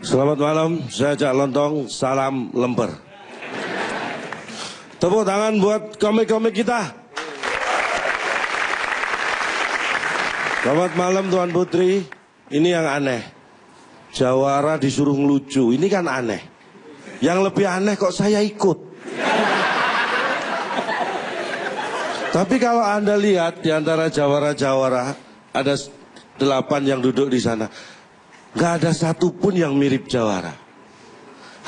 Selamat malam, saya Cak Lontong, salam lemper. Tepuk tangan buat komik-komik kita. Selamat malam Tuan Putri. Ini yang aneh, jawara disuruh ngelucu, ini kan aneh. Yang lebih aneh kok saya ikut. Tapi kalau Anda lihat di antara jawara-jawara, ada 8 yang duduk di sana. Gak ada satupun yang mirip jawara.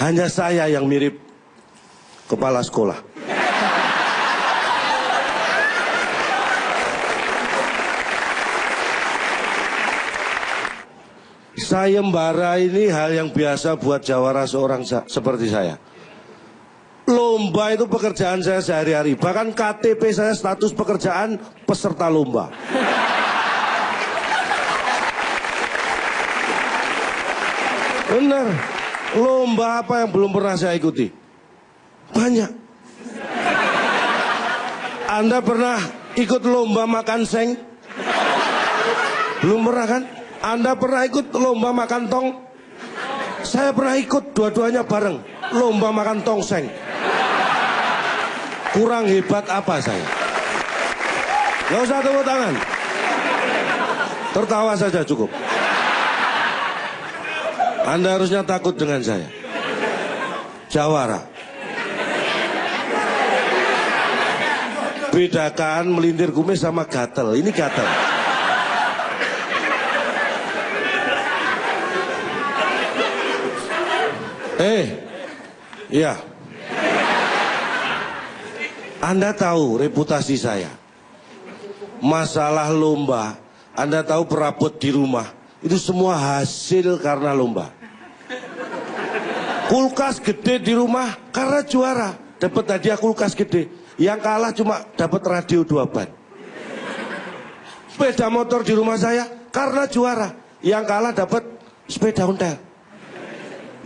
Hanya saya yang mirip kepala sekolah. Sayembara ini hal yang biasa buat jawara seorang seperti saya. Lomba itu pekerjaan saya sehari-hari. Bahkan KTP saya status pekerjaan peserta lomba. Benar, lomba apa yang belum pernah saya ikuti? Banyak. Anda pernah ikut lomba makan seng? Belum pernah kan? Anda pernah ikut lomba makan tong? Saya pernah ikut dua-duanya bareng. Lomba makan tongseng. Kurang hebat apa saya? Gak usah tepuk tangan. Tertawa saja cukup. Anda harusnya takut dengan saya. Jawara. Bedakan melintir kumis sama gatel. Ini gatel. Iya. Anda tahu reputasi saya. Masalah lomba, Anda tahu perabot di rumah. Itu semua hasil karena lomba. Kulkas gede di rumah karena juara. Dapat hadiah kulkas gede. Yang kalah cuma dapat radio 2 ban. Sepeda motor di rumah saya karena juara. Yang kalah dapat sepeda ontel.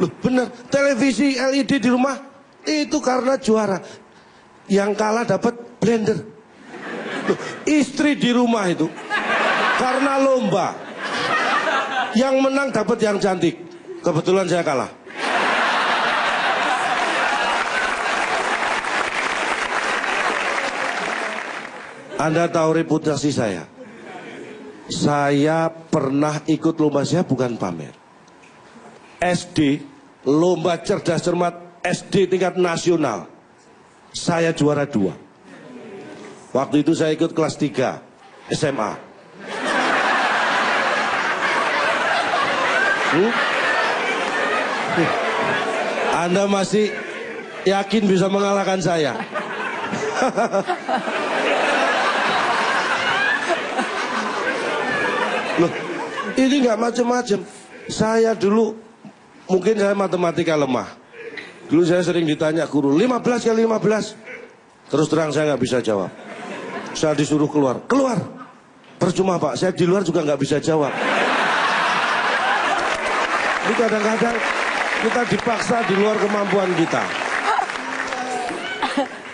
Loh bener, televisi LED di rumah itu karena juara. Yang kalah dapat blender. Loh, istri di rumah itu karena lomba. Yang menang dapat yang cantik. Kebetulan saya kalah. Anda tahu reputasi saya. Saya pernah ikut lomba, saya bukan pamer. SD, lomba cerdas cermat SD tingkat nasional. Saya juara 2. Waktu itu saya ikut kelas 3 SMA. Anda masih yakin bisa mengalahkan saya? Loh, ini nggak macam-macam. Saya dulu, mungkin saya matematika lemah. Dulu saya sering ditanya guru, 15 kali 15. Terus terang saya nggak bisa jawab. Saya disuruh keluar. Keluar. Percuma Pak, saya di luar juga nggak bisa jawab. Ini kadang-kadang kita dipaksa di luar kemampuan kita.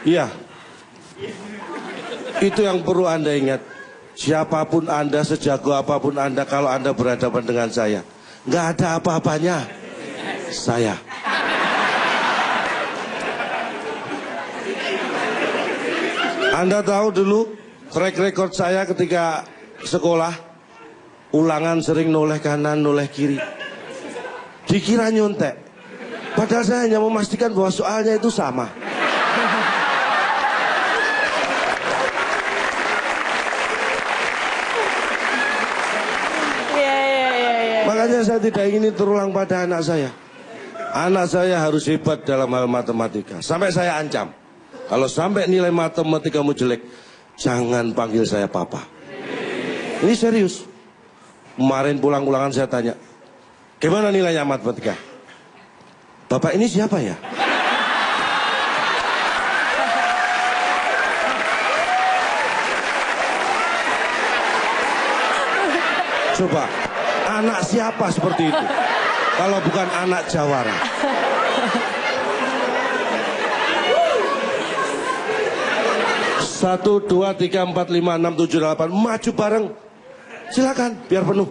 Iya. Itu yang perlu Anda ingat. Siapapun Anda, sejago apapun Anda, kalau Anda berhadapan dengan saya, nggak ada apa-apanya. Saya. Anda tahu dulu track record saya ketika sekolah, ulangan sering noleh kanan, noleh kiri. Dikira nyontek. Padahal saya hanya memastikan bahwa soalnya itu sama. Makanya saya tidak ingin terulang pada anak saya. Anak saya harus hebat dalam hal matematika. Sampai saya ancam, kalau sampai nilai matematikamu jelek, jangan panggil saya papa. Ini serius. Kemarin pulang ulangan saya tanya, gimana nilainya matematika? Bapak ini siapa ya? Coba, anak siapa seperti itu? Kalau bukan anak jawara. Satu, 2, 3, 4, 5, 6, 7, 8. Maju bareng. Silakan, biar penuh.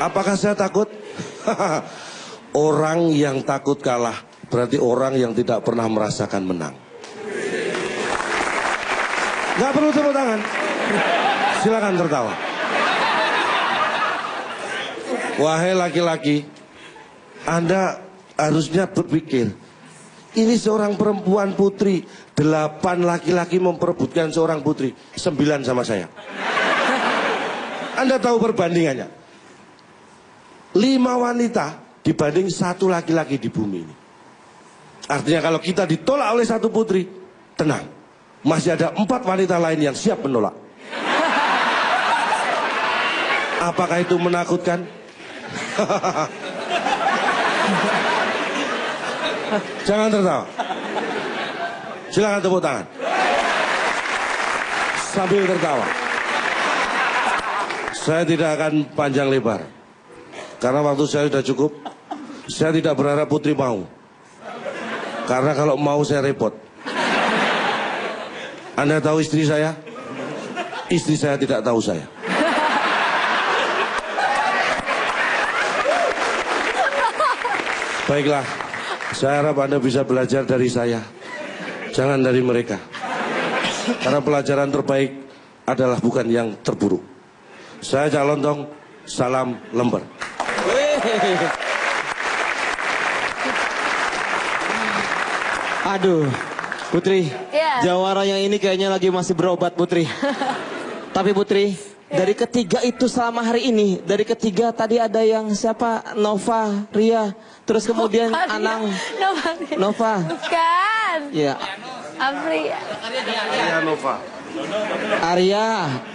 Apakah saya takut? Orang yang takut kalah berarti orang yang tidak pernah merasakan menang. Gak perlu tepuk tangan. Silakan tertawa. Wahai laki-laki, Anda harusnya berpikir, ini seorang perempuan putri, 8 laki-laki memperebutkan seorang putri, 9 sama saya. Anda tahu perbandingannya? 5 wanita dibanding 1 laki-laki di bumi ini. Artinya kalau kita ditolak oleh 1 putri, tenang, masih ada 4 wanita lain yang siap menolak. Apakah itu menakutkan? Jangan tertawa. Silakan tepuk tangan. Sambil tertawa. Saya tidak akan panjang lebar. Karena waktu saya sudah cukup. Saya tidak berharap putri mau. Karena kalau mau saya repot. Anda tahu istri saya? Istri saya tidak tahu saya. Baiklah, saya harap Anda bisa belajar dari saya. Jangan dari mereka. Karena pelajaran terbaik adalah bukan yang terburuk. Saya Cak Lontong, salam lembar. Aduh, Putri, jawara yang ini kayaknya lagi masih berobat, Putri. Tapi Putri, dari ketiga itu selama hari ini, dari ketiga tadi ada yang siapa? Nova, Ria, terus kemudian Anang, Nova. Bukan. Ya. Afria. Arya Nova.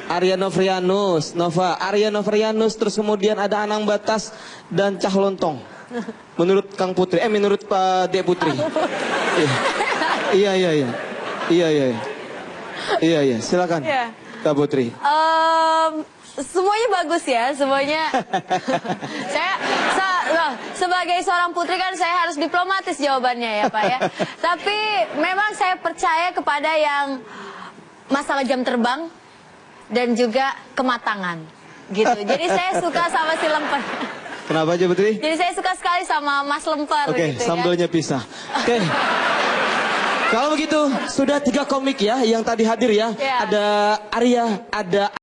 Arya Novrianus, Nova, Arya Novrianus, terus kemudian ada Anang Batas dan Cah Lontong. Menurut Kang Putri, menurut Pak Dek Putri. Iya, silakan. Kak Putri. Semuanya bagus ya, semuanya. Loh, sebagai seorang putri kan saya harus diplomatis jawabannya ya Pak ya. Tapi memang saya percaya kepada yang masalah jam terbang dan juga kematangan gitu. Jadi saya suka sama si Lemper. Kenapa aja Putri? Jadi saya suka sekali sama Mas Lemper. Oke, gitu, sambelnya pisah. Oke. Kalau begitu sudah 3 komik ya yang tadi hadir ya. Ada Arya, ada